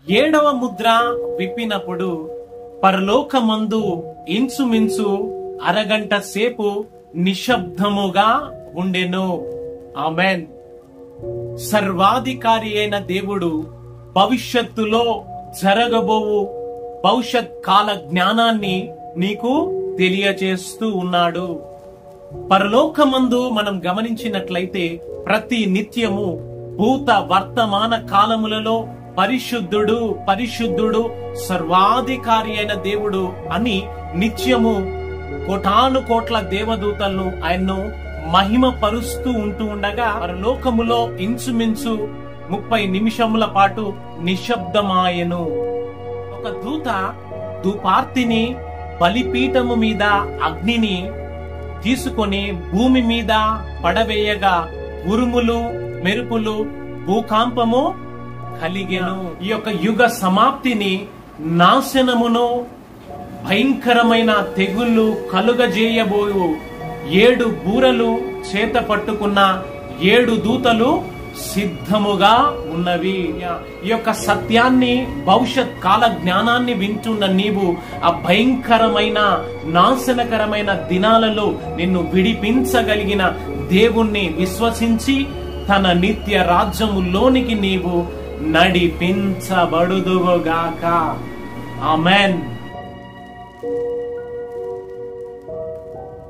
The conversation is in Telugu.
ఏడవ ముద్ర విప్పినప్పుడు పరలోకమందు ఇంచుమించు అరగంట సేపు నిశ్శబ్దముగా ఉండెను. ఆమేన్. సర్వాధికారి అయిన దేవుడు భవిష్యత్తులో జరగబోవు భవిష్యత్ కాల జ్ఞానాన్ని నీకు తెలియచేస్తూ ఉన్నాడు. పరలోకమందు మనం గమనించినట్లయితే ప్రతి నిత్యము భూత వర్తమాన కాలములలో పరిశుద్ధుడు పరిశుద్ధుడు సర్వాధికారి అయిన దేవుడు అని నిత్యము కోటాను కోట్ల దేవదూతలను ఆయన్ను మహిమ పరుస్తూ ఉంటూ ఉండగా పరలోకములో ఇంచుమించు 30 నిమిషముల పాటు నిశ్శబ్దమాయెను. ఒక దూత ధూపార్తిని బలిపీఠము మీద అగ్నిని తీసుకొని భూమి మీద పడవేయగా ఉరుములు మెరుపులు భూకంపము కలిగెను. ఈ యొక్క యుగ సమాప్తిని నాశనమును భయంకరమైన తెగుళ్ళు కలుగజేయబోయు 7 బూరలు చేత పట్టుకున్న 7 దూతలు సిద్ధముగా ఉన్నవి. ఈ యొక్క సత్యాన్ని భవిష్యత్ కాల జ్ఞానాన్ని వింటున్న నీవు ఆ భయంకరమైన నాశనకరమైన దినాలలో నిన్ను విడిపించగలిగిన దేవుణ్ణి విశ్వసించి తన నిత్య రాజ్యములోనికి నీవు నడిపించబడుదువుగాక. ఆమేన్.